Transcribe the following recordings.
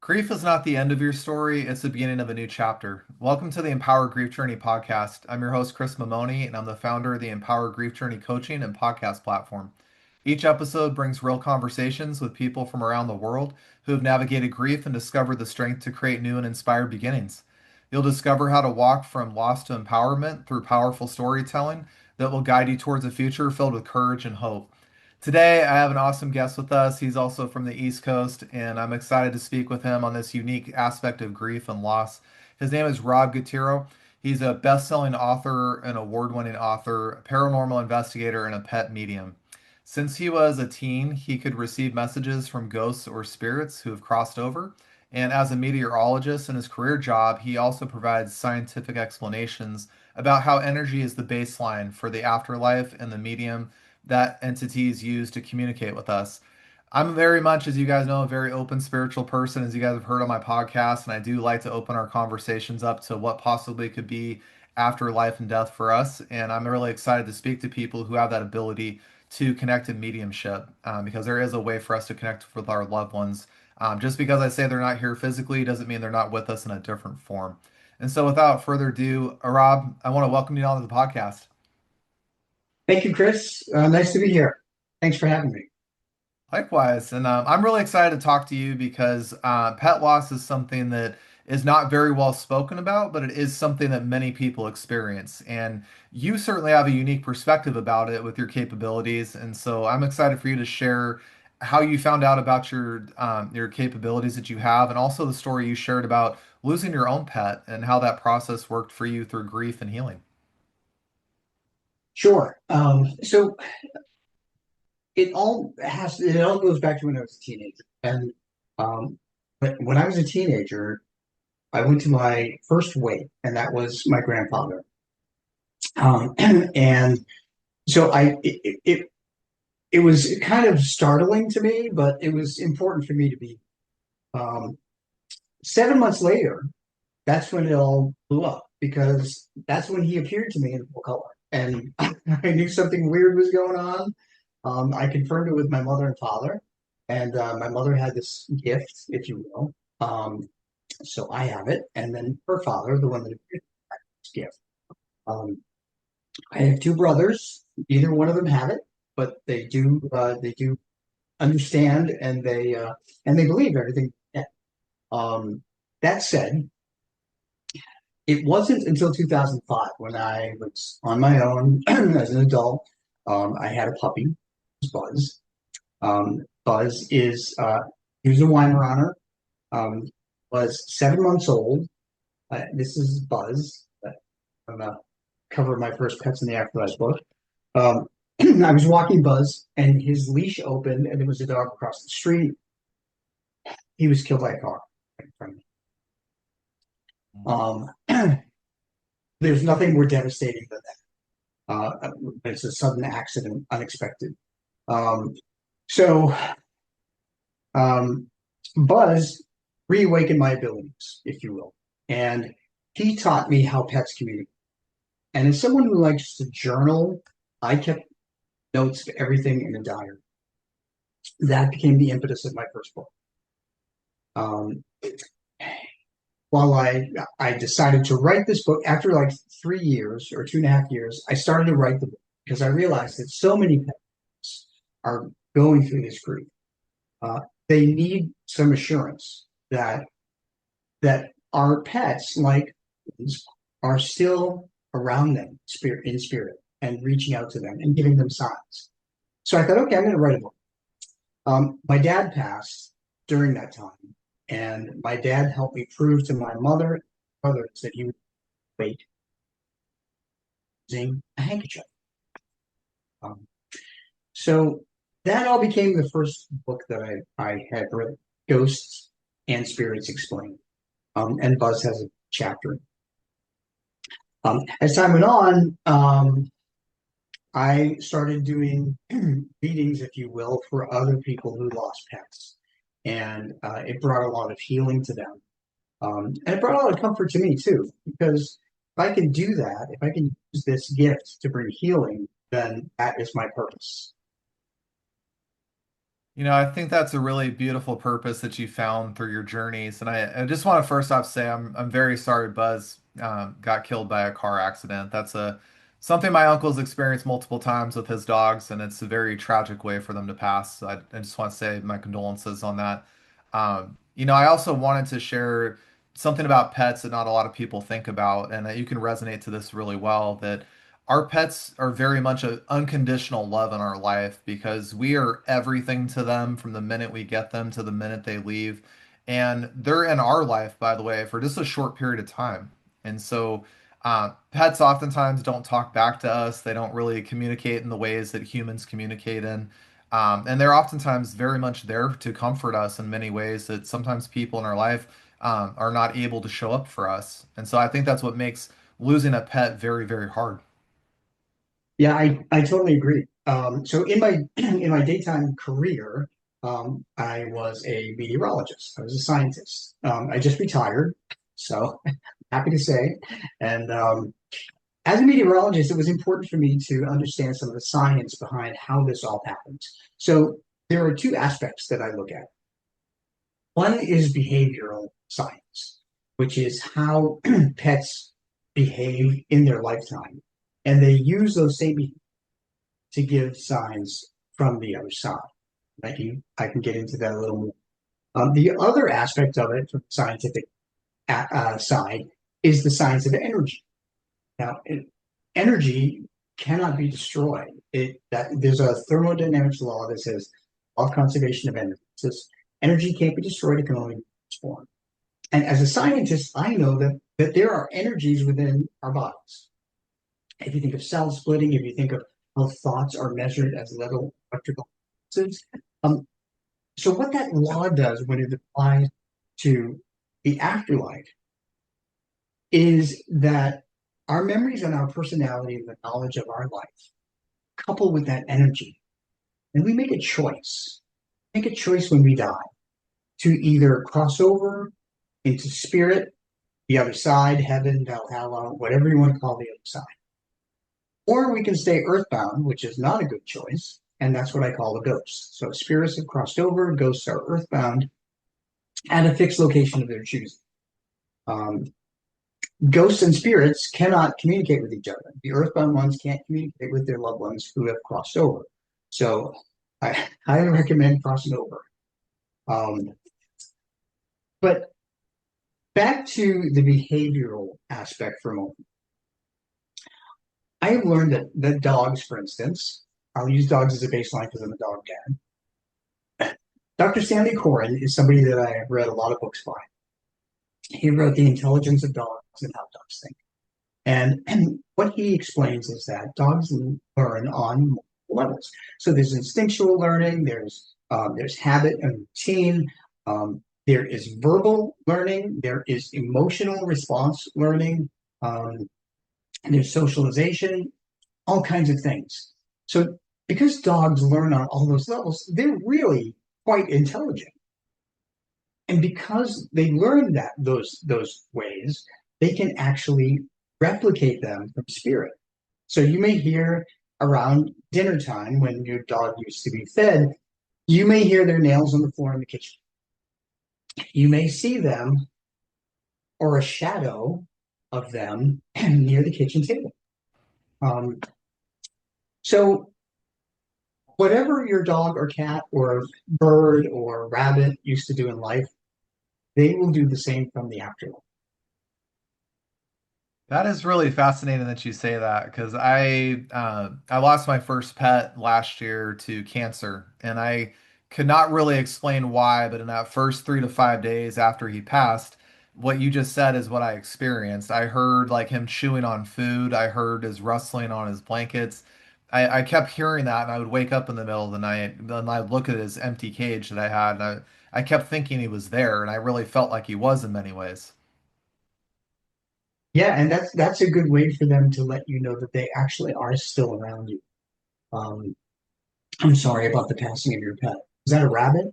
Grief is not the end of your story, it's the beginning of a new chapter. Welcome to the Empower Grief Journey podcast. I'm your host, Chris Mamone, and I'm the founder of the Empower Grief Journey coaching and podcast platform. Each episode brings real conversations with people from around the world who have navigated grief and discovered the strength to create new and inspired beginnings. You'll discover how to walk from loss to empowerment through powerful storytelling that will guide you towards a future filled with courage and hope. Today, I have an awesome guest with us. He's also from the East Coast, and I'm excited to speak with him on this unique aspect of grief and loss. His name is Rob Gutro. He's a best-selling author, an award-winning author, a paranormal investigator, and a pet medium. Since he was a teen, he could receive messages from ghosts or spirits who have crossed over. And as a meteorologist in his career job, he also provides scientific explanations about how energy is the baseline for the afterlife and the medium that entities use to communicate with us. I'm very much, as you guys know, a very open spiritual person, as you guys have heard on my podcast, and I do like to open our conversations up to what possibly could be after life and death for us. And I'm really excited to speak to people who have that ability to connect in mediumship, because there is a way for us to connect with our loved ones. Just because I say they're not here physically doesn't mean they're not with us in a different form. And so, without further ado, Rob, I want to welcome you on to the podcast. Thank you, Chris. Nice to be here. Thanks for having me. Likewise, and I'm really excited to talk to you because pet loss is something that is not very well spoken about, but it is something that many people experience. And you certainly have a unique perspective about it with your capabilities. And so I'm excited for you to share how you found out about your capabilities that you have, and also the story you shared about losing your own pet and how that process worked for you through grief and healing. Sure. So it all goes back to when I was a teenager. And but when I was a teenager, I went to my first wake, and that was my grandfather. And so it was kind of startling to me, but it was important for me to be. Um, 7 months later, that's when it all blew up because that's when he appeared to me in full color. And I knew something weird was going on. I confirmed it with my mother and father, and my mother had this gift, if you will. So I have it, and then her father, the one that appeared, had this gift. Um, I have two brothers. Neither one of them have it, but they do. They do understand, and they believe everything. Yeah. Um, that said, it wasn't until 2005 when I was on my own as an adult. I had a puppy, Buzz. Buzz is he was a Weimaraner. Was 7 months old. This is Buzz. I'm gonna cover my first pets in the Afterlife book. Um, I was walking Buzz, and his leash opened, and there was a dog across the street. He was killed by a car right in front of me. There's nothing more devastating than that. It's a sudden accident, unexpected. Um, so um, Buzz reawakened my abilities, if you will, and he taught me how pets communicate. And as someone who likes to journal, I kept notes of everything in a diary. That became the impetus of my first book. Um, while I decided to write this book after like 3 years or 2.5 years, I started to write the book because I realized that so many pets are going through this grief. Uh, they need some assurance that our pets, like are still around them, spirit, and reaching out to them and giving them signs. So I thought, okay, I'm going to write a book. My dad passed during that time, and my dad helped me prove to my mother and brothers that he would wait using a handkerchief. Um, so that all became the first book that I had read, Ghosts and Spirits Explained. And Buzz has a chapter. As time went on, I started doing readings, if you will, for other people who lost pets. And it brought a lot of healing to them. And it brought a lot of comfort to me, too, because if I can do that, if I can use this gift to bring healing, then that is my purpose. I think that's a really beautiful purpose that you found through your journeys. And I just want to first off say I'm very sorry Buzz got killed by a car accident. That's a something my uncle's experienced multiple times with his dogs, and it's a very tragic way for them to pass. So I just want to say my condolences on that. I also wanted to share something about pets that not a lot of people think about, and that you can resonate to this really well, that our pets are very much an unconditional love in our life because we are everything to them from the minute we get them to the minute they leave. And they're in our life, by the way, for just a short period of time. And so, pets oftentimes don't talk back to us. They don't really communicate in the ways that humans communicate in. And they're oftentimes very much there to comfort us in many ways that sometimes people in our life are not able to show up for us. And so I think that's what makes losing a pet very, very hard. Yeah, I totally agree. So in my in my daytime career, I was a meteorologist. I was a scientist. I just retired, so happy to say. And as a meteorologist, it was important for me to understand some of the science behind how this all happens. So there are two aspects that I look at. One is behavioral science, which is how pets behave in their lifetime. And they use those same behaviors to give signs from the other side. I can get into that a little more. The other aspect of it, from the scientific side, is the science of energy. Now, energy cannot be destroyed. There's a thermodynamics law that says of conservation of energy. It says energy can't be destroyed; it can only be transformed. And as a scientist, I know that there are energies within our bodies. If you think of cell splitting, if you think of how thoughts are measured as little electrical impulses, so what that law does when it applies to the afterlife is that our memories and our personality and the knowledge of our life couple with that energy, and we make a choice. Make a choice when we die to either cross over into spirit, the other side, heaven, Valhalla, whatever you want to call the other side. Or we can stay earthbound, which is not a good choice, and that's what I call a ghost. So spirits have crossed over, ghosts are earthbound at a fixed location of their choosing. Um, Ghosts and spirits cannot communicate with each other. The earthbound ones can't communicate with their loved ones who have crossed over. So I highly recommend crossing over. Um, but back to the behavioral aspect for a moment. I have learned that dogs, for instance, I'll use dogs as a baseline because I'm a dog dad. Dr. Stanley Coren is somebody that I have read a lot of books by. He wrote The Intelligence of Dogs and How Dogs Think. And what he explains is that dogs learn on multiple levels. So there's instinctual learning, there's habit and routine, there is verbal learning, there is emotional response learning, and there's socialization, all kinds of things. So because dogs learn on all those levels, they're really quite intelligent. And because they learn those ways, they can actually replicate them from spirit. So you may hear around dinner time when your dog used to be fed, you may hear their nails on the floor in the kitchen. You may see them or a shadow of them near the kitchen table. Um, so whatever your dog or cat or bird or rabbit used to do in life, they will do the same from the afterlife. That is really fascinating that you say that because I lost my first pet last year to cancer, and I could not really explain why, but in that first 3 to 5 days after he passed, what you just said is what I experienced. I heard like him chewing on food. I heard his rustling on his blankets. I kept hearing that, and I would wake up in the middle of the night, and I'd look at his empty cage that I had, and I kept thinking he was there, and I really felt like he was in many ways. Yeah, and that's a good way for them to let you know that they actually are still around you. Um, I'm sorry about the passing of your pet. Is that a rabbit?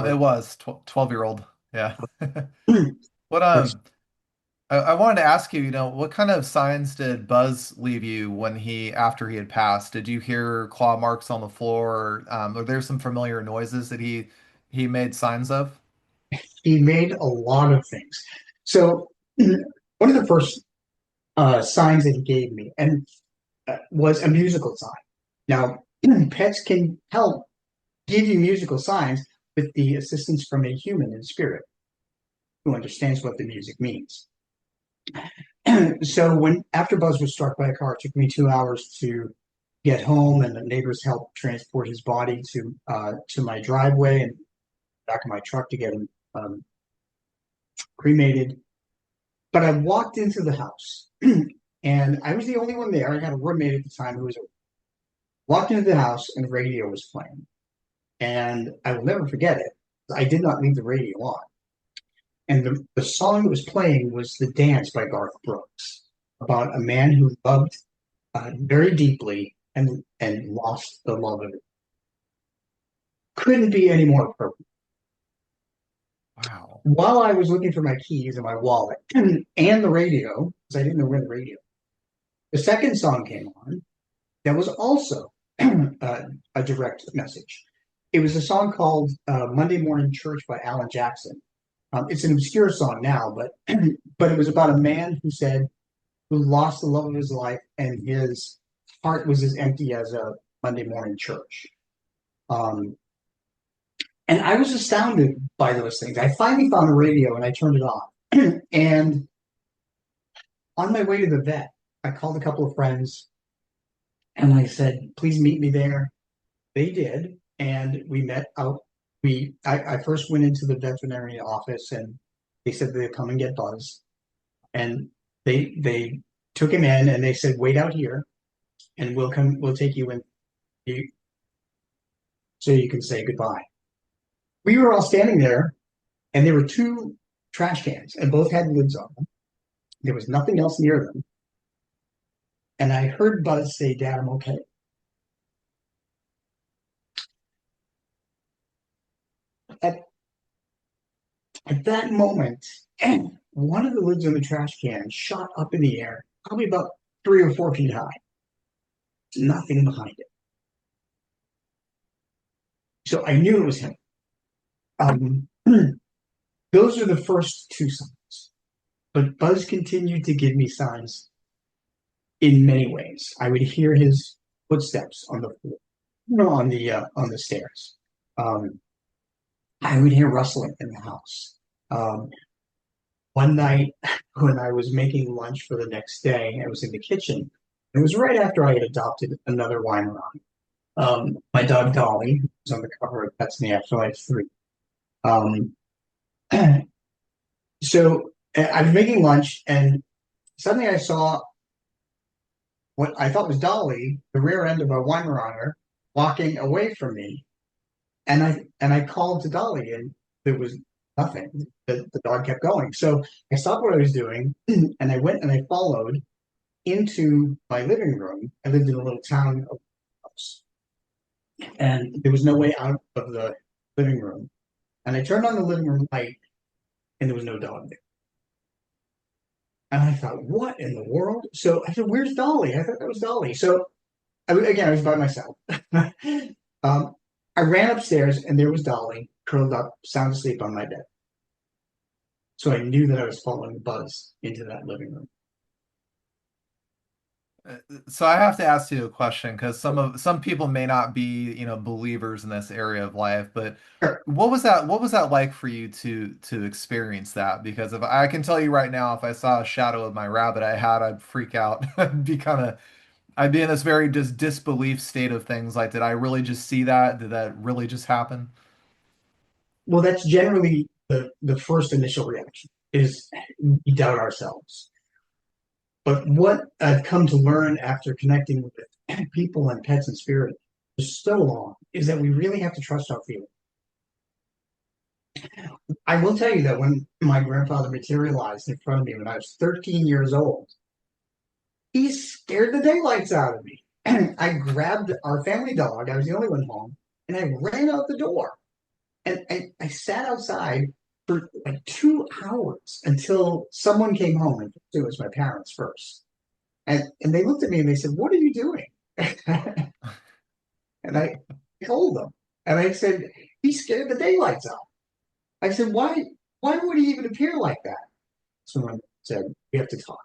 It Or was 12-year-old. Yeah. What I'm I wanted to ask you, what kind of signs did Buzz leave you after he had passed? Did you hear claw marks on the floor? Were there some familiar noises that he made signs of? He made a lot of things. So one of the first signs that he gave me and was a musical sign. Now, pets can help give you musical signs with the assistance from a human in spirit who understands what the music means. So when after Buzz was struck by a car, it took me 2 hours to get home, and the neighbors helped transport his body to my driveway and back of my truck to get him cremated. But I walked into the house, and I was the only one there. I had a roommate at the time who was walked into the house, and the radio was playing, and I will never forget it. I did not leave the radio on, and the song that was playing was "The Dance" by Garth Brooks, about a man who loved very deeply and lost the love of it. Couldn't be any more appropriate. Wow. While I was looking for my keys and my wallet and the radio, because I didn't know where the radio, the second song came on that was also a direct message. It was a song called Monday Morning Church by Alan Jackson. It's an obscure song now, but but it was about a man who lost the love of his life and his heart was as empty as a Monday morning church. Um, and I was astounded by those things. I finally found a radio and I turned it on. And on my way to the vet, I called a couple of friends and I said, please meet me there. They did. And we met out. I first went into the veterinary office and they said they'd come and get Buzz. And they took him in and they said, wait out here and we'll take you in so you can say goodbye. We were all standing there and there were two trash cans and both had lids on them. There was nothing else near them. And I heard Buzz say, Dad, I'm okay. At, at that moment, one of the lids on the trash can shot up in the air, probably about 3 or 4 feet high. Nothing behind it. So I knew it was him. Um, those are the first two signs. But Buzz continued to give me signs in many ways. I would hear his footsteps on the floor, on the stairs. Um, I would hear rustling in the house. Um, one night when I was making lunch for the next day, I was in the kitchen. It was right after I had adopted another Weimaraner. My dog Dolly, who was on the cover of Pets in the Afterlife 3. Um, so I was making lunch, and suddenly I saw what I thought was Dolly, the rear end of a Weimaraner, walking away from me. And I called to Dolly, and there was nothing. The dog kept going. So I stopped what I was doing, and I went and I followed into my living room. I lived in a little town house, and there was no way out of the living room. And I turned on the living room light, and there was no dog there. And I thought, what in the world? So I said, where's Dolly? I thought that was Dolly. So again, I was by myself. um, I ran upstairs, and there was Dolly curled up, sound asleep on my bed. So I knew that I was following Buzz into that living room. So I have to ask you a question because some people may not be, believers in this area of life, but Sure. what was that like for you to experience that? Because if I can tell you right now, if I saw a shadow of my rabbit I'd freak out. I'd be in this very just disbelief state of things. Like, did I really just see that? Did that really just happen? Well, that's generally the first initial reaction is we doubt ourselves. But what I've come to learn after connecting with people and pets and spirit for so long is that we really have to trust our feelings. I will tell you that when my grandfather materialized in front of me when I was 13 years old, he scared the daylights out of me. And I grabbed our family dog. I was the only one home, and I ran out the door. And I sat outside for like 2 hours until someone came home, and it was my parents first. And they looked at me and they said, "What are you doing?" And I told them. And I said, "He scared the daylights out." I said, why would he even appear like that? Someone said, "We have to talk."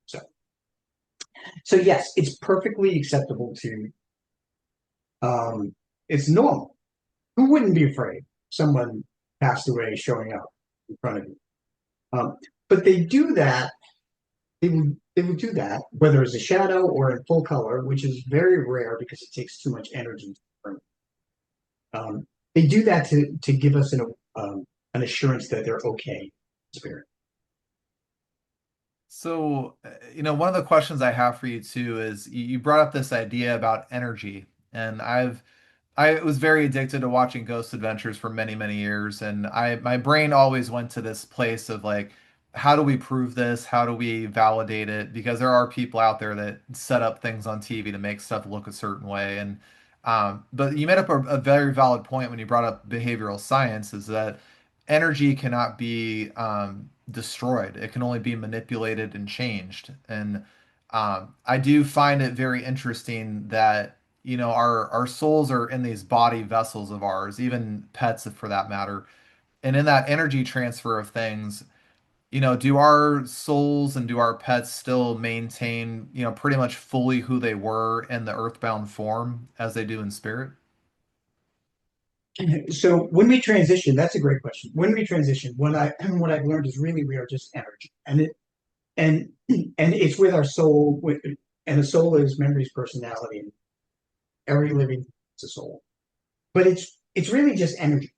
So so yes, it's perfectly acceptable to it's normal. Who wouldn't be afraid someone passed away showing up in front of you? Um, but they would do that, whether it's a shadow or in full color, which is very rare because it takes too much energy to burn. They do that to give us an assurance that they're okay, spirit. So, one of the questions I have for you too is you brought up this idea about energy, and I was very addicted to watching Ghost Adventures for many, many years, and my brain always went to this place of like, how do we prove this? How do we validate it? Because there are people out there that set up things on TV to make stuff look a certain way, and but you made up a very valid point when you brought up behavioral science, is that energy cannot be destroyed. It can only be manipulated and changed, and I do find it very interesting that our souls are in these body vessels of ours, even pets for that matter. And in that energy transfer of things, do our souls and do our pets still maintain, pretty much fully who they were in the earthbound form as they do in spirit? So when we transition, that's a great question. When we transition, what I've learned is really we are just energy, and and it's with our soul, and the soul is memories, personality, and every living is a soul. But it's really just energy,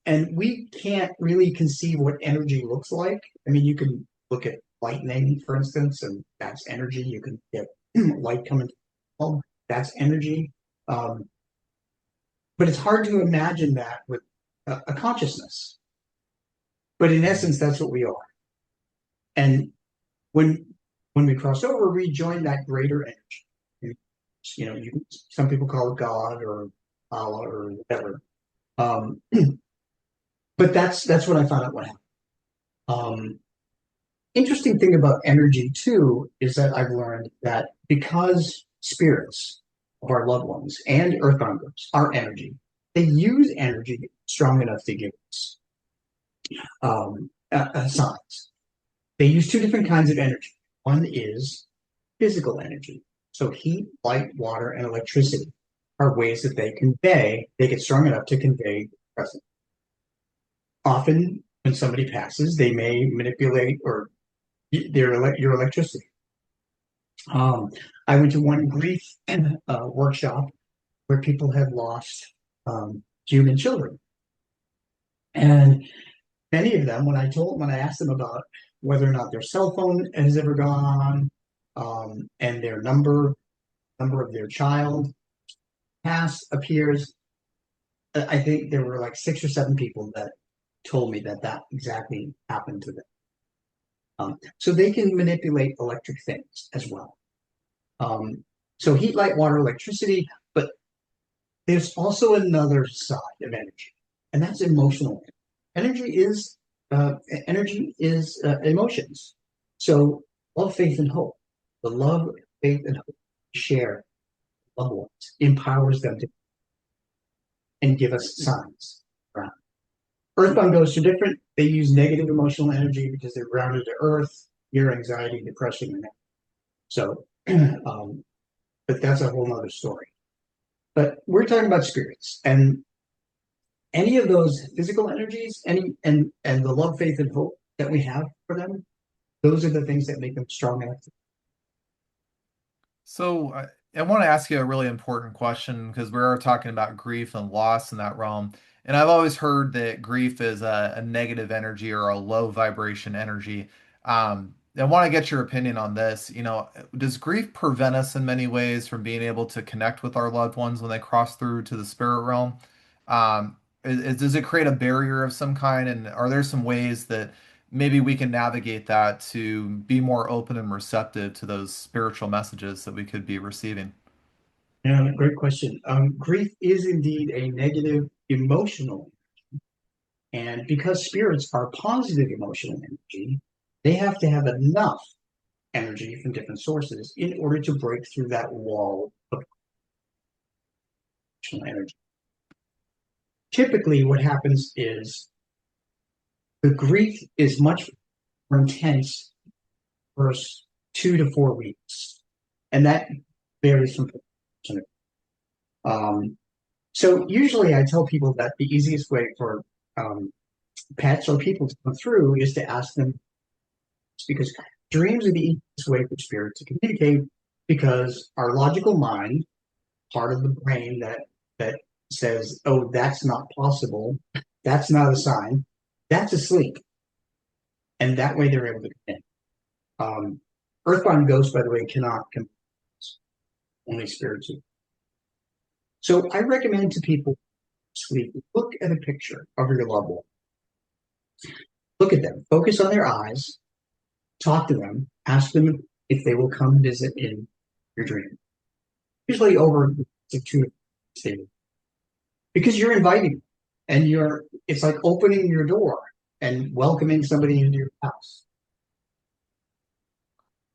and we can't really conceive what energy looks like. I mean, you can look at lightning, for instance, and that's energy. You can get light coming, oh, that's energy. Um, but it's hard to imagine that with a consciousness. But in essence, that's what we are. And when when we cross over, we join that greater energy. Some people call it God or Allah or whatever. Um, but that's what I found out what happened. Um, Interesting thing about energy too is that I've learned that because spirits of our loved ones and earthbounders are energy, they use energy strong enough to give us signs. They use two different kinds of energy. One is physical energy. So heat, light, water, and electricity are ways that they get strong enough to convey presence. Often, when somebody passes, they may manipulate or your electricity. Um, I went to one grief workshop where people had lost human children, and many of them, when I asked them about whether or not their cell phone has ever gone, and their number of their child past appears, I think there were like 6 or 7 people that told me that that exactly happened to them. So they can manipulate electric things as well. Um, so heat, light, water, electricity, but there's also another side of energy, and that's emotional. Energy is emotions. So love, faith, and hope. The love, faith, and hope we share loved ones empowers them to and give us signs. Right. Earthbound ghosts are different. They use negative emotional energy because they're grounded to earth, fear, anxiety, depression, and that. So, but that's a whole other story. But we're talking about spirits, and any of those physical energies, and the love, faith, and hope that we have for them, those are the things that make them strong enough. So I want to ask you a really important question because we are talking about grief and loss in that realm. And I've always heard that grief is a negative energy or a low vibration energy. I want to get your opinion on this. Does grief prevent us in many ways from being able to connect with our loved ones when they cross through to the spirit realm? Does it create a barrier of some kind? And are there some ways that maybe we can navigate that to be more open and receptive to those spiritual messages that we could be receiving? Yeah, great question. Grief is indeed a negative emotional, And because spirits are positive emotional energy, they have to have enough energy from different sources in order to break through that wall of emotional energy. Typically, what happens is the grief is much more intense first 2 to 4 weeks, and that varies from person. So usually I tell people that the easiest way for um, pets or people to come through is to ask them, because dreams are the easiest way for spirit to communicate, because our logical mind, part of the brain that says, oh, that's not possible, that's not a sign, that's asleep. And that way they're able to come in. Earthbound ghosts, by the way, cannot come, only spirits do. So I recommend to people sleep, look at a picture of your loved one. Look at them, focus on their eyes, talk to them, ask them if they will come visit in your dream. Usually over 2 days, because you're inviting, and it's like opening your door and welcoming somebody into your house.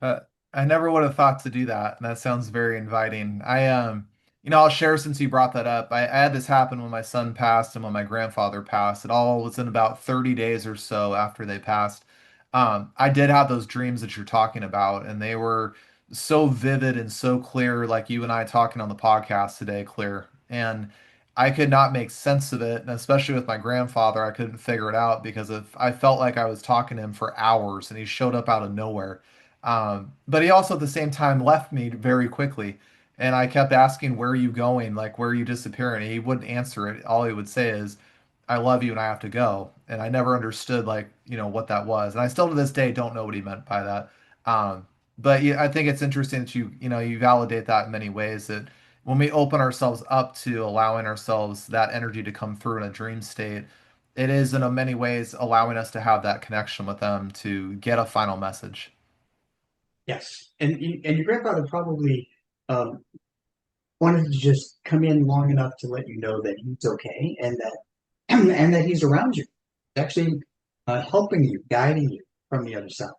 Uh, I never would have thought to do that. And that sounds very inviting. I'll share since you brought that up. I had this happen when my son passed and when my grandfather passed. It all was in about 30 days or so after they passed. I did have those dreams that you're talking about, and they were so vivid and so clear, like you and I talking on the podcast today, clear. And I could not make sense of it, and especially with my grandfather, I couldn't figure it out because if I felt like I was talking to him for hours and he showed up out of nowhere. But he also at the same time left me very quickly. And I kept asking, where are you going? Like, where are you disappearing? And he wouldn't answer it. All he would say is, I love you and I have to go. And I never understood, like, what that was. And I still to this day don't know what he meant by that. Um, but yeah, I think it's interesting that you validate that in many ways, that when we open ourselves up to allowing ourselves that energy to come through in a dream state, it is in a many ways allowing us to have that connection with them to get a final message. Yes, and your grandfather probably um, wanted to just come in long enough to let you know that he's okay, and that and that he's around you, actually helping you, guiding you from the other side.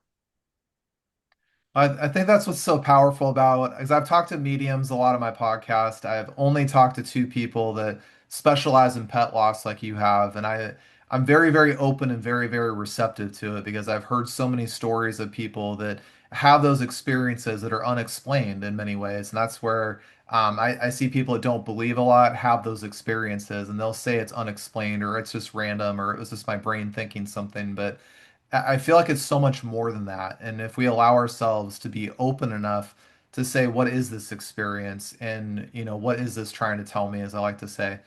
I think that's what's so powerful about, because I've talked to mediums a lot of my podcast. I've only talked to two people that specialize in pet loss like you have, and I'm very, very open and very, very receptive to it because I've heard so many stories of people that have those experiences that are unexplained in many ways, and that's where I see people that don't believe a lot have those experiences, and they'll say it's unexplained or it's just random or it was just my brain thinking something, but I feel like it's so much more than that. And if we allow ourselves to be open enough to say, what is this experience? And, what is this trying to tell me, as I like to say,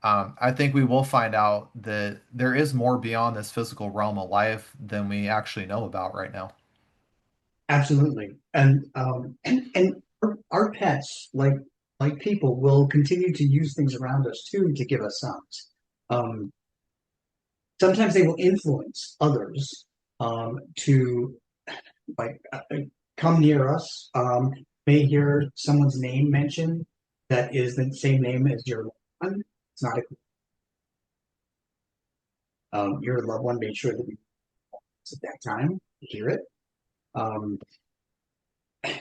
I think we will find out that there is more beyond this physical realm of life than we actually know about right now. Absolutely, and our pets, like people, will continue to use things around us too to give us signs. Um, Sometimes they will influence others to like come near us. May hear someone's name mentioned that is the same name as your loved one. It's not your loved one. Made sure that we at that time hear it. Um,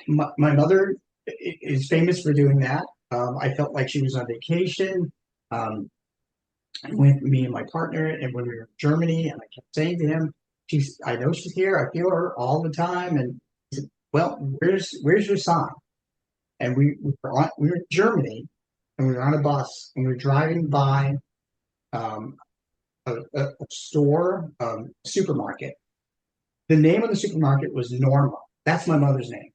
my mother is famous for doing that. I felt like she was on vacation with me and my partner, and when we were in Germany, and I kept saying to him, I know she's here. I feel her all the time." And he said, "Well, where's your sign?" And we were in Germany, and we were on a bus, and we were driving by um, a store, supermarket. The name of the supermarket was Norma. That's my mother's name.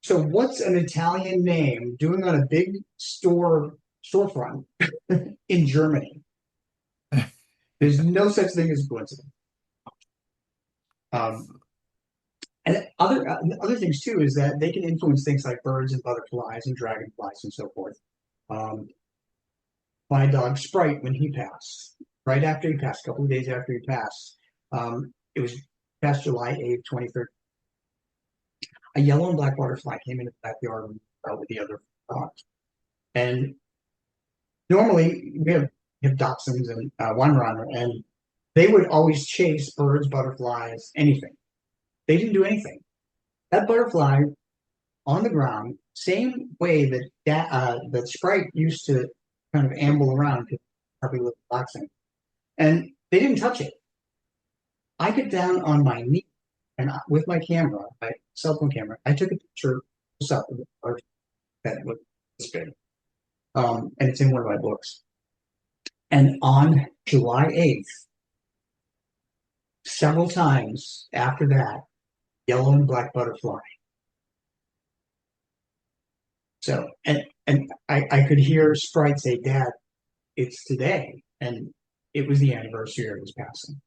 So what's an Italian name doing on a big storefront in Germany? There's no such thing as a coincidence. Um, and other things too is that they can influence things like birds and butterflies and dragonflies and so forth. Um, my dog Sprite, when he passed, right after he passed, a couple of days after he passed, it was past July 8th, 2013. A yellow and black butterfly came into the backyard with the other dogs. And normally we have have dachshunds and Weimaraner, and they would always chase birds, butterflies, anything. They didn't do anything. That butterfly on the ground, same way that Sprite used to kind of amble around because probably with boxing, and they didn't touch it. I get down on my knee and with my camera, my cell phone camera, I took a picture of the bird that was this big, and it's in one of my books. And on July 8th, several times after that, yellow and black butterfly. So, and I could hear Sprite say, "Dad, it's today," and it was the anniversary of his passing.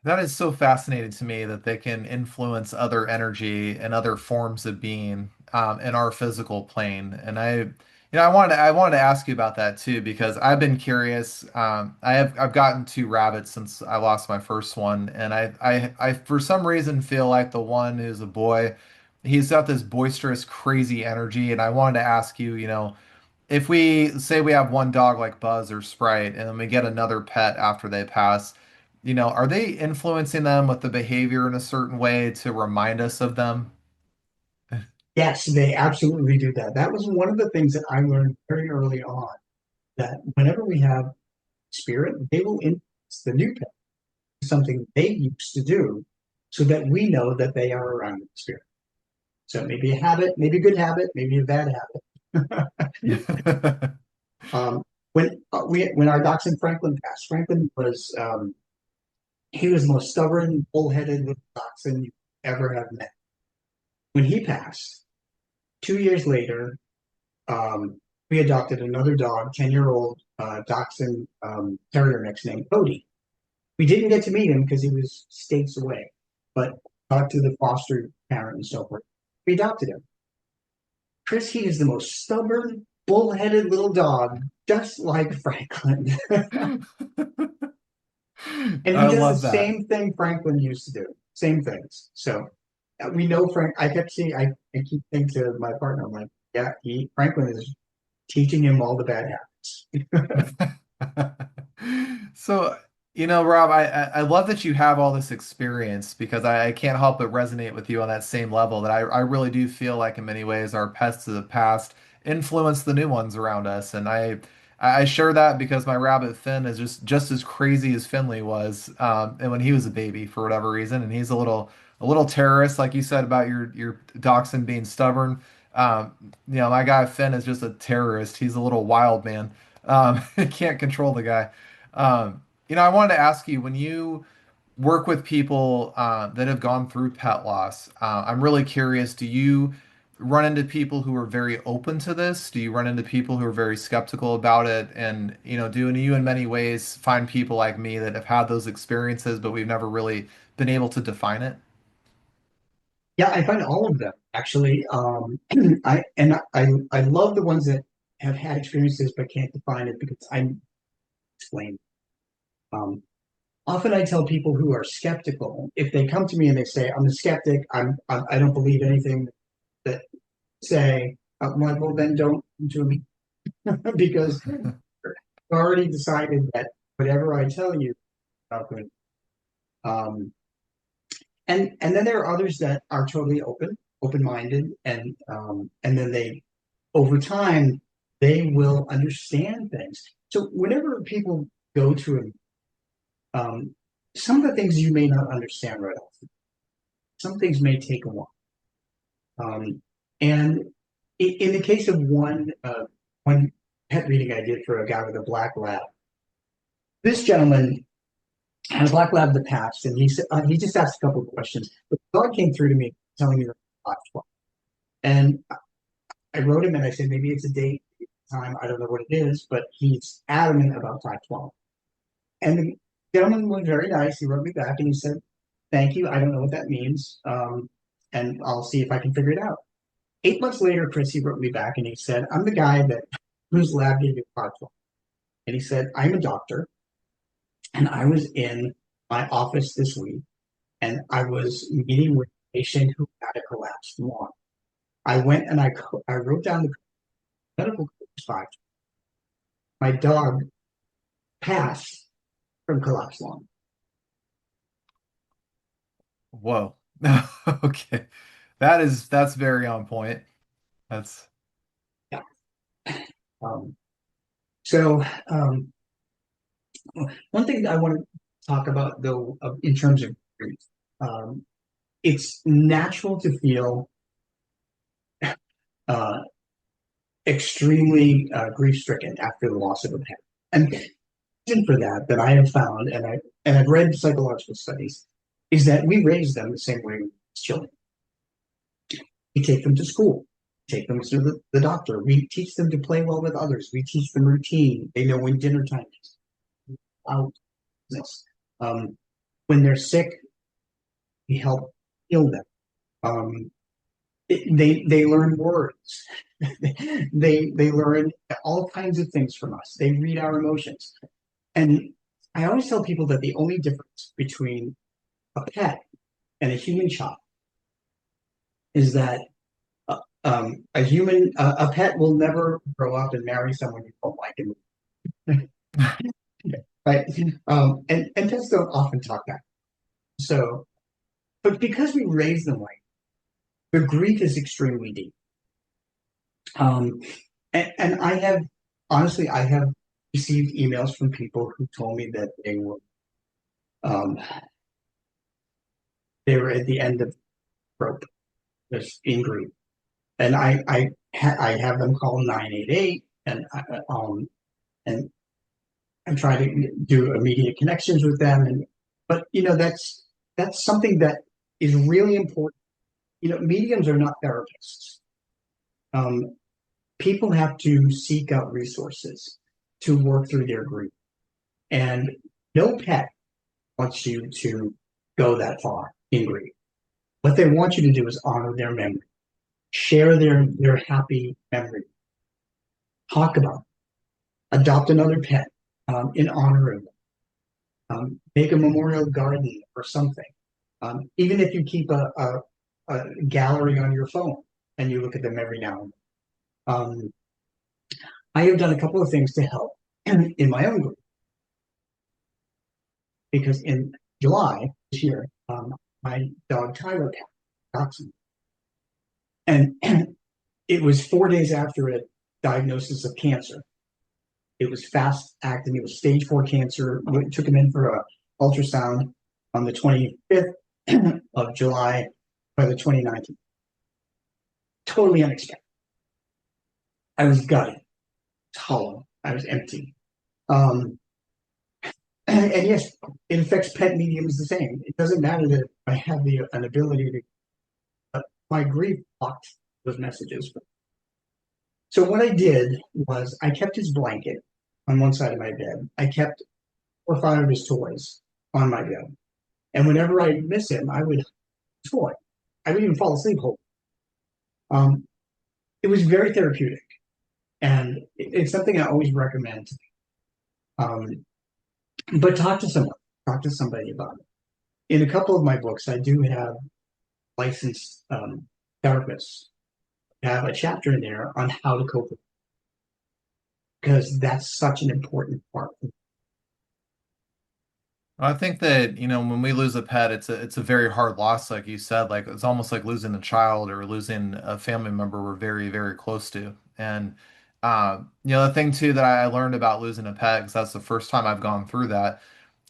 That is so fascinating to me that they can influence other energy and other forms of being in our physical plane. And I wanted to ask you about that too because I've been curious. I've gotten two rabbits since I lost my first one, and I for some reason feel like the one who's a boy, he's got this boisterous, crazy energy, and I wanted to ask you, if we say we have one dog like Buzz or Sprite, and then we get another pet after they pass, are they influencing them with the behavior in a certain way to remind us of them? Yes, they absolutely do that. That was one of the things that I learned very early on, that whenever we have spirit, they will influence the new pet, something they used to do, so that we know that they are around the spirit. So maybe a habit, maybe a good habit, maybe a bad habit. When our dachshund Franklin passed, Franklin was he was the most stubborn, bullheaded little dachshund you ever have met. When he passed, 2 years later, we adopted another dog, 10-year-old dachshund terrier mix named Cody. We didn't get to meet him because he was states away, but talked to the foster parent and so forth. We adopted him. Chris, he is the most stubborn, bullheaded little dog, just like Franklin. And he I does the love that. same thing Franklin used to do, same things. So we know Frank. I kept seeing. I keep thinking to my partner, I'm like, yeah, Franklin is teaching him all the bad habits. So, Rob, I love that you have all this experience because I can't help but resonate with you on that same level that I really do feel like in many ways our pets of the past influence the new ones around us. And I share that because my rabbit Finn is just as crazy as Finley was and when he was a baby for whatever reason. And he's a little terrorist, like you said about your dachshund being stubborn. Um, my guy Finn is just a terrorist. He's a little wild man. Can't control the guy. I wanted to ask you when you work with people that have gone through pet loss, I'm really curious, do you run into people who are very open to this? Do you run into people who are very skeptical about it? And, do you in many ways find people like me that have had those experiences, but we've never really been able to define it? Yeah, I find all of them actually. I love the ones that have had experiences but can't define it because I'm explained. Um, Often I tell people who are skeptical, if they come to me and they say, "I'm a skeptic. I don't believe anything that say," I'm like, "Well, then don't come to me," because I've already decided that whatever I tell you is not good. Um, and then there are others that are totally open-minded, and then over time, they will understand things. So whenever people go to some of the things you may not understand right off. Some things may take a while. And in the case of one pet reading I did for a guy with a black lab, this gentleman had a black lab that passed, and he just asked a couple of questions. But the dog came through to me telling me that 512. And I wrote him and I said, maybe it's a date, time, I don't know what it is, but he's adamant about 512. And the gentleman was very nice. He wrote me back and he said, "Thank you. I don't know what that means. And I'll see if I can figure it out." 8 months later, Chris, he wrote me back and he said, "I'm the guy that whose lab gave you Parkville." And he said, "I'm a doctor and I was in my office this week and I was meeting with a patient who had a collapsed lung. I went and I wrote down the medical code 512. my dog passed from collapsed lung. Whoa. Okay. That's very on point. That's Yeah. Um, so um, one thing that I want to talk about, though, in terms of grief, um, it's natural to feel uh, extremely grief-stricken after the loss of a pet. And the reason for that, that I have found, and I've read psychological studies, is that we raise them the same way as children. We take them to school, take them to the doctor. We teach them to play well with others. We teach them routine. They know when dinner time is. Out this. When they're sick, we help heal them. Um, they learn words. They learn all kinds of things from us. They read our emotions. And I always tell people that the only difference between a pet and a human child is that a pet will never grow up and marry someone you don't like, and right? And pets don't often talk back. So, but because we raise them like, the grief is extremely deep. Um, and I have, honestly, I have received emails from people who told me that um, they were at the end of the rope, just in grief. And I have them call 988, and I try to do immediate connections with them. And but that's something that is really important. Mediums are not therapists. Um, People have to seek out resources to work through their grief, and no pet wants you to go that far in grief. What they want you to do is honor their memory, share their happy memory, talk about it, adopt another pet in honor of them, make a memorial garden or something. Even if you keep a gallery on your phone and you look at them every now and then. I have done a couple of things to help in my own group because in July this year, my dog Tyler passed, and it was 4 days after a diagnosis of cancer. It was fast acting. It was stage 4 cancer. We took him in for a ultrasound on the 25th of July by the 29th. Totally unexpected. I was gutted, hollow. I was empty. Um, and yes, it affects pet mediums the same. It doesn't matter that I have an ability to. My grief blocked those messages. So what I did was I kept his blanket on one side of my bed. I kept 4 or 5 of his toys on my bed. And whenever I miss him, I would toy. I would even fall asleep holding. Um, it was very therapeutic, and it's something I always recommend. Um, but talk to somebody about it. In a couple of my books, I do have licensed therapists have a chapter in there on how to cope with it, because that's such an important part. I think that, when we lose a pet, it's a very hard loss, like you said. Like it's almost like losing a child or losing a family member we're very, very close to. And the thing too that I learned about losing a pet, because that's the first time I've gone through that,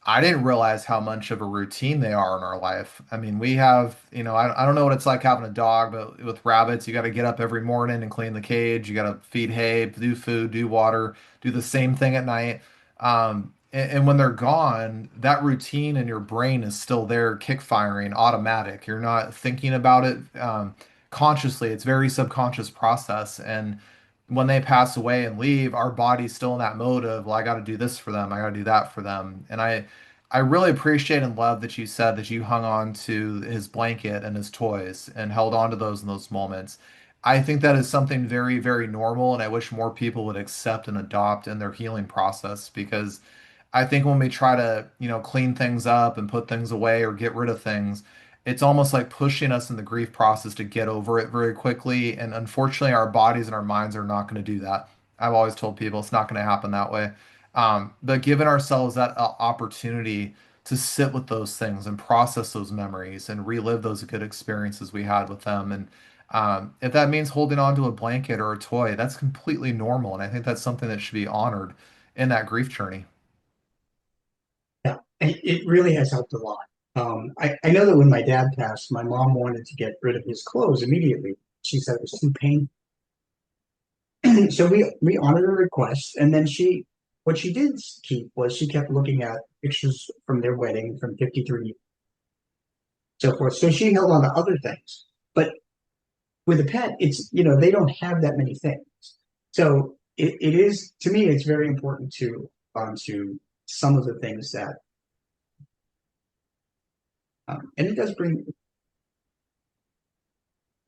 I didn't realize how much of a routine they are in our life. I mean, we have, I don't know what it's like having a dog, but with rabbits, you got to get up every morning and clean the cage. You got to feed hay, do food, do water, do the same thing at night. And when they're gone, that routine in your brain is still there, kick firing, automatic. You're not thinking about it consciously. It's very subconscious process. And when they pass away and leave, our body's still in that mode of, well, I got to do this for them. I got to do that for them. And I really appreciate and love that you said that you hung on to his blanket and his toys and held on to those in those moments. I think that is something very, very normal, and I wish more people would accept and adopt in their healing process because I think when we try to, clean things up and put things away or get rid of things, it's almost like pushing us in the grief process to get over it very quickly. And unfortunately, our bodies and our minds are not going to do that. I've always told people it's not going to happen that way. But giving ourselves that opportunity to sit with those things and process those memories and relive those good experiences we had with them. And if that means holding on to a blanket or a toy, that's completely normal. And I think that's something that should be honored in that grief journey. Yeah, it really has helped a lot. I know that when my dad passed, my mom wanted to get rid of his clothes immediately. She said it was too painful. So we honored her request, and then what she did keep was she kept looking at pictures from their wedding from 53, so forth. So she held on to other things. But with a pet, it's, they don't have that many things. So it is, to me, it's very important to onto some of the things that, and it does bring.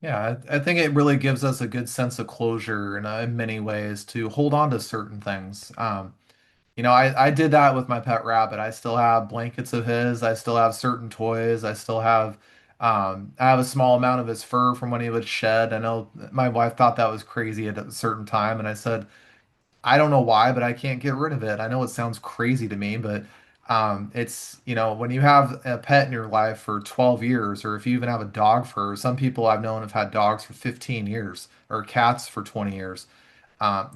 Yeah, I think it really gives us a good sense of closure in many ways to hold on to certain things. I did that with my pet rabbit. I still have blankets of his. I still have certain toys. I have a small amount of his fur from when he would shed. I know my wife thought that was crazy at a certain time, and I said, I don't know why, but I can't get rid of it. I know it sounds crazy to me, but when you have a pet in your life for 12 years, or if you even have a dog for, some people I've known have had dogs for 15 years or cats for 20 years.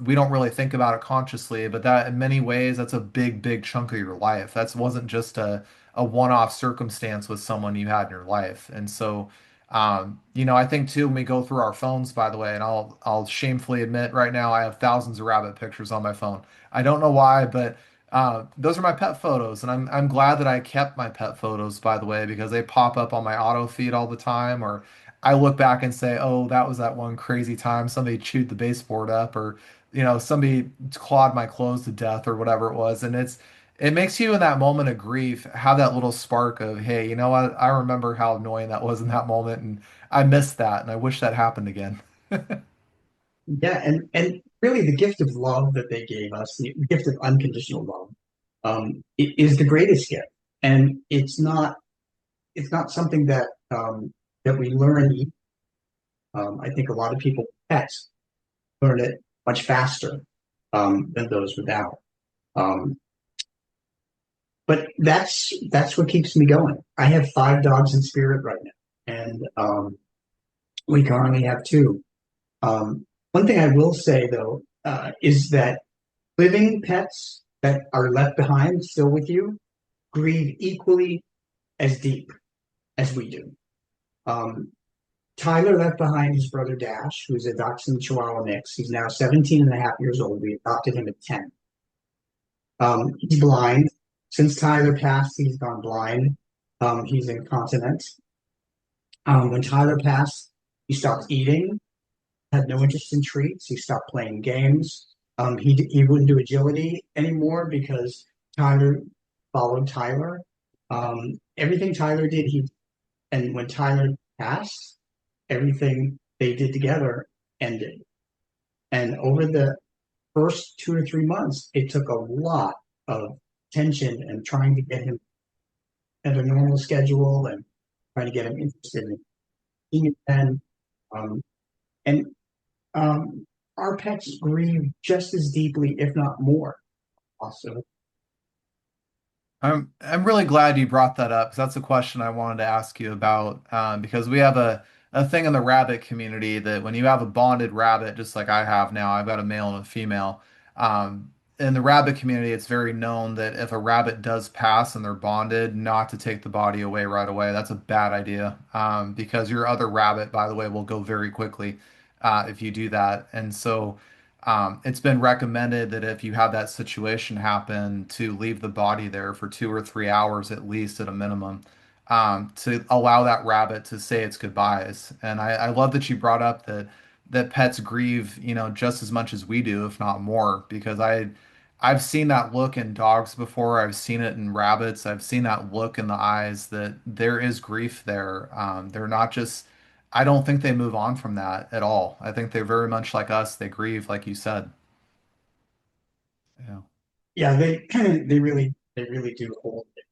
We don't really think about it consciously, but that in many ways, that's a big, big chunk of your life. That wasn't just a one-off circumstance with someone you had in your life. And so, I think too, when we go through our phones, by the way, and I'll shamefully admit right now, I have thousands of rabbit pictures on my phone. I don't know why, but those are my pet photos, and I'm glad that I kept my pet photos, by the way, because they pop up on my auto feed all the time, or I look back and say, oh, that was that one crazy time somebody chewed the baseboard up, or somebody clawed my clothes to death, or whatever it was, and it makes you in that moment of grief have that little spark of, hey, you know what? I remember how annoying that was in that moment, and I missed that, and I wish that happened again. Yeah, and really the gift of love that they gave us, the gift of unconditional love, is the greatest gift. And it's not something that we learn. I think a lot of people, pets, learn it much faster than those without. Um, but that's what keeps me going. I have 5 dogs in spirit right now, and we currently have 2. One thing I will say though is that living pets that are left behind still with you grieve equally as deep as we do. Um, Tyler left behind his brother Dash, who's a Dachshund Chihuahua mix. He's now 17 and a half years old. We adopted him at 10. He's blind. Since Tyler passed, he's gone blind. He's incontinent. When Tyler passed, he stopped eating, had no interest in treats. He stopped playing games. He wouldn't do agility anymore because Tyler followed Tyler. Everything Tyler did, and when Tyler passed, everything they did together ended. And over the first 2 or 3 months, it took a lot of tension and trying to get him at a normal schedule and trying to get him interested in eating again. Um, and our pets grieve just as deeply, if not more. Also, I'm really glad you brought that up because that's a question I wanted to ask you about. Because we have a thing in the rabbit community that when you have a bonded rabbit, just like I have now, I've got a male and a female. Um, in the rabbit community, it's very known that if a rabbit does pass and they're bonded, not to take the body away right away. That's a bad idea. Because your other rabbit, by the way, will go very quickly if you do that. And so. It's been recommended that if you have that situation happen, to leave the body there for 2 or 3 hours at least at a minimum, to allow that rabbit to say its goodbyes. And I love that you brought up that pets grieve, just as much as we do, if not more, because I've seen that look in dogs before. I've seen it in rabbits. I've seen that look in the eyes that there is grief there. They're not just I don't think they move on from that at all. I think they're very much like us. They grieve, like you said. Yeah. yeah, they really do hold it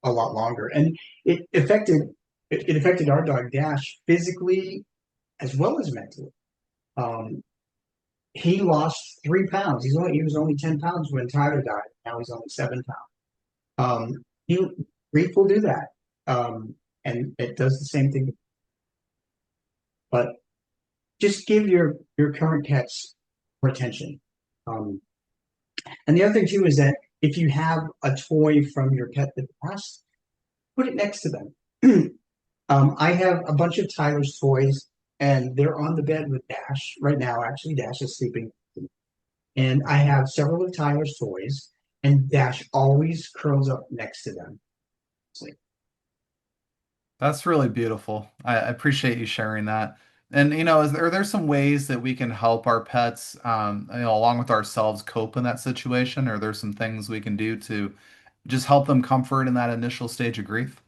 a lot longer, and it affected it affected our dog Dash physically as well as mentally. Um, he lost 3 pounds. He was only 10 pounds when Tyler died. Now he's only 7 pounds. He grief will do that. And it does the same thing. But just give your current pets more attention. Um, and the other thing too is that if you have a toy from your pet that passed, put it next to them. I have a bunch of Tyler's toys, and they're on the bed with Dash right now. Actually, Dash is sleeping, and I have several of Tyler's toys, and Dash always curls up next to them. Sleep. That's really beautiful. I appreciate you sharing that. And are there some ways that we can help our pets, along with ourselves, cope in that situation? Are there some things we can do to just help them comfort in that initial stage of grief?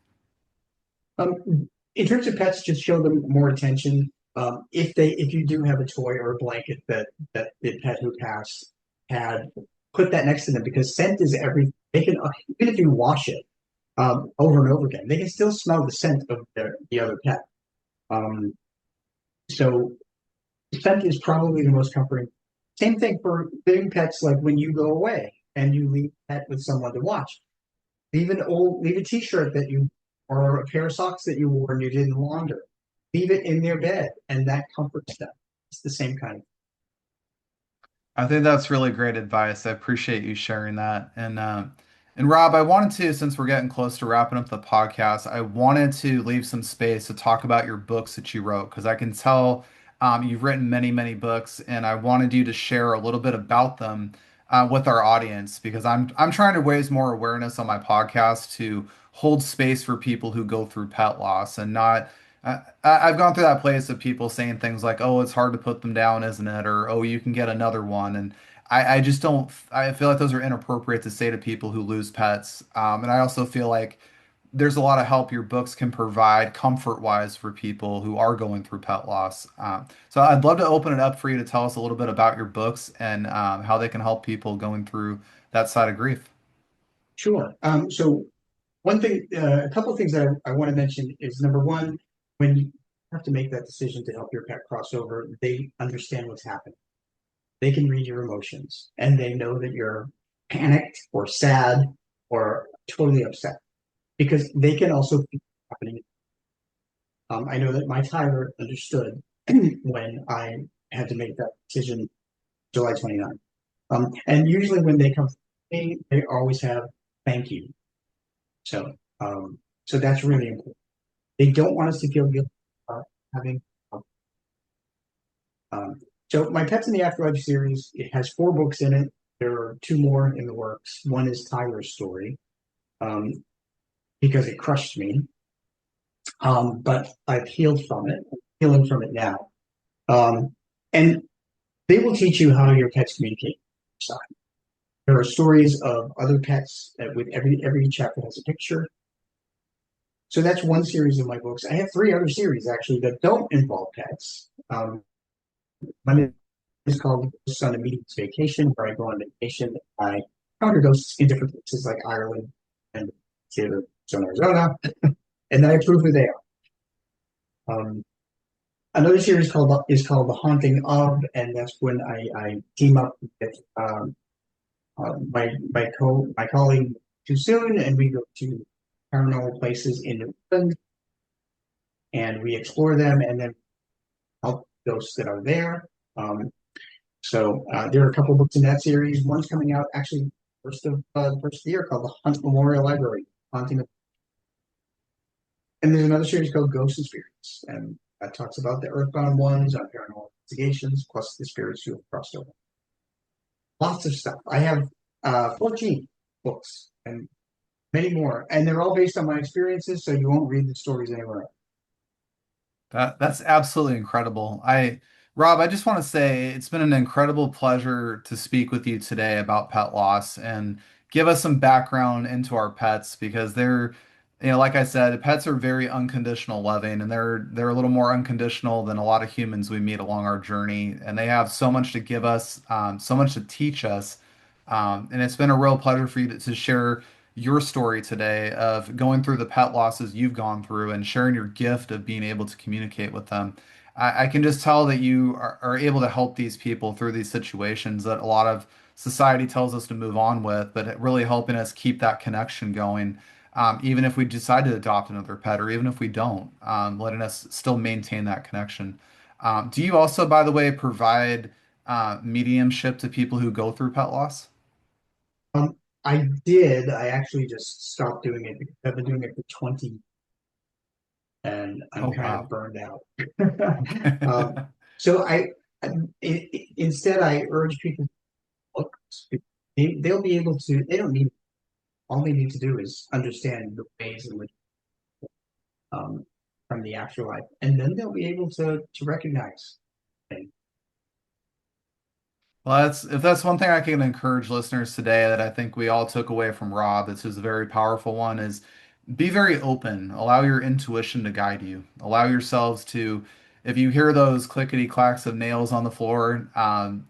In terms of pets, just show them more attention. If you do have a toy or a blanket that the pet who passed had, put that next to them because scent is every. They can even if you wash it over and over again, they can still smell the scent of the other pet. Um, so scent is probably the most comforting. Same thing for living pets, like when you go away and you leave a pet with someone to watch. Leave a t-shirt that you or a pair of socks that you wore and you didn't launder. Leave it in their bed and that comforts them. It's the same kind of. I think that's really great advice. I appreciate you sharing that. And Rob, I wanted to, since we're getting close to wrapping up the podcast, I wanted to leave some space to talk about your books that you wrote because I can tell you've written many, many books, and I wanted you to share a little bit about them with our audience because I'm trying to raise more awareness on my podcast to hold space for people who go through pet loss and not. I've gone through that place of people saying things like, "Oh, it's hard to put them down, isn't it?" Or, "Oh, you can get another one." And I just don't. I feel like those are inappropriate to say to people who lose pets. And I also feel like there's a lot of help your books can provide comfort-wise for people who are going through pet loss. So I'd love to open it up for you to tell us a little bit about your books and how they can help people going through that side of grief. Sure. So a couple of things that I want to mention is number one, when you have to make that decision to help your pet cross over, they understand what's happening. They can read your emotions and they know that you're panicked or sad or totally upset because they can also feel what's happening. I know that my Tyler understood when I had to make that decision July 29th. And usually when they come to me, they always have thank you. So, um, so that's really important. They don't want us to feel guilty about having. Um, so my Pets in the Afterlife series, it has 4 books in it. There are 2 more in the works. One is Tyler's story, um, because it crushed me. But I've healed from it, healing from it now. And they will teach you how your pets communicate. There are stories of other pets with every chapter has a picture. So that's one series of my books. I have 3 other series actually that don't involve pets. One is called Ghosts on a Medium's Vacation, where I go on vacation. I encounter ghosts in different places like Ireland and Arizona, and then I prove who they are. Another series is called The Haunting of, and that's when I team up with my colleague Too Soon, and we go to paranormal places in New England, and we explore them, and then help those that are there. There are a couple of books in that series. One's coming out actually first of the year called The Hunt Memorial Library, Haunting. And there's another series called Ghosts and Spirits, and that talks about the earthbound ones on paranormal investigations, plus the spirits who have crossed over. Lots of stuff. I have 14 books and many more, and they're all based on my experiences, so you won't read the stories anywhere else. That's absolutely incredible. Rob, I just want to say it's been an incredible pleasure to speak with you today about pet loss and give us some background into our pets because like I said, pets are very unconditional loving and they're a little more unconditional than a lot of humans we meet along our journey, and they have so much to give us, so much to teach us. And it's been a real pleasure for you to share your story today of going through the pet losses you've gone through and sharing your gift of being able to communicate with them. I can just tell that you are able to help these people through these situations that a lot of society tells us to move on with, but it really helping us keep that connection going, even if we decide to adopt another pet, or even if we don't, letting us still maintain that connection. Do you also, by the way, provide mediumship to people who go through pet loss? Um, I did. I actually just stopped doing it because I've been doing it for 20 and I'm Oh, kind of wow. burned out. um, so instead I urge people to look. They'll be able to. They don't need. All they need to do is understand the ways in which um, from the afterlife, and then they'll be able to recognize things. Well, that's if that's one thing I can encourage listeners today that I think we all took away from Rob, this is a very powerful one, is be very open. Allow your intuition to guide you. Allow yourselves to, if you hear those clickety clacks of nails on the floor,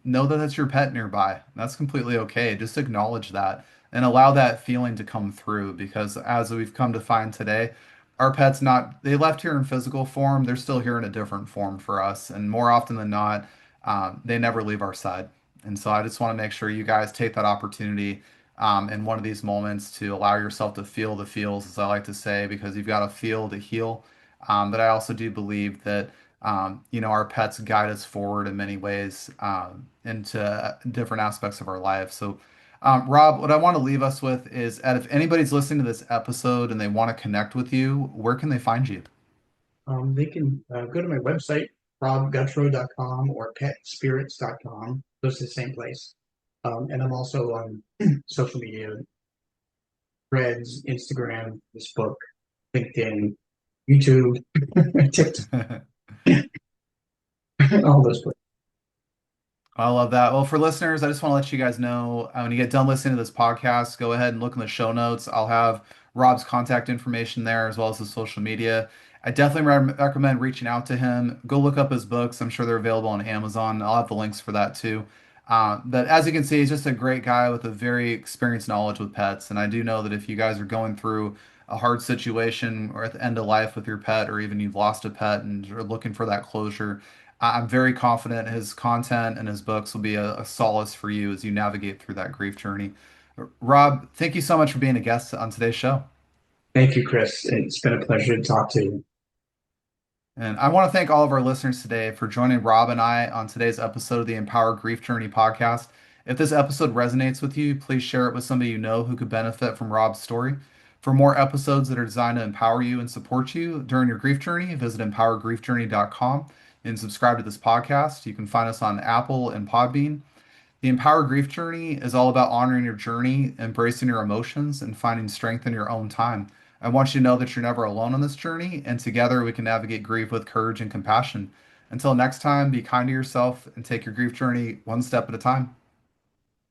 know that that's your pet nearby. That's completely okay. Just acknowledge that and allow that feeling to come through because as we've come to find today, our pets not, they left here in physical form, they're still here in a different form for us. And more often than not, they never leave our side. And so I just want to make sure you guys take that opportunity in one of these moments to allow yourself to feel the feels, as I like to say, because you've got to feel to heal. But I also do believe that, our pets guide us forward in many ways into different aspects of our life. So, Rob, what I want to leave us with is that if anybody's listening to this episode and they want to connect with you, where can they find you? They can go to my website, robgutro.com or petspirits.com. Goes to the same place. And I'm also on social media, Threads, Instagram, Facebook, LinkedIn, YouTube, TikTok, all those places. I love that. Well, for listeners, I just want to let you guys know when you get done listening to this podcast, go ahead and look in the show notes. I'll have Rob's contact information there as well as his social media. I definitely recommend reaching out to him. Go look up his books. I'm sure they're available on Amazon. I'll have the links for that too. But as you can see, he's just a great guy with a very experienced knowledge with pets. And I do know that if you guys are going through a hard situation or at the end of life with your pet, or even you've lost a pet and are looking for that closure, I'm very confident his content and his books will be a solace for you as you navigate through that grief journey. Rob, thank you so much for being a guest on today's show. Thank you, Chris. It's been a pleasure to talk to you. And I want to thank all of our listeners today for joining Rob and I on today's episode of the Empower Grief Journey podcast. If this episode resonates with you, please share it with somebody you know who could benefit from Rob's story. For more episodes that are designed to empower you and support you during your grief journey, visit empowergriefjourney.com and subscribe to this podcast. You can find us on Apple and Podbean. The Empower Grief Journey is all about honoring your journey, embracing your emotions, and finding strength in your own time. I want you to know that you're never alone on this journey, and together we can navigate grief with courage and compassion. Until next time, be kind to yourself and take your grief journey one step at a time.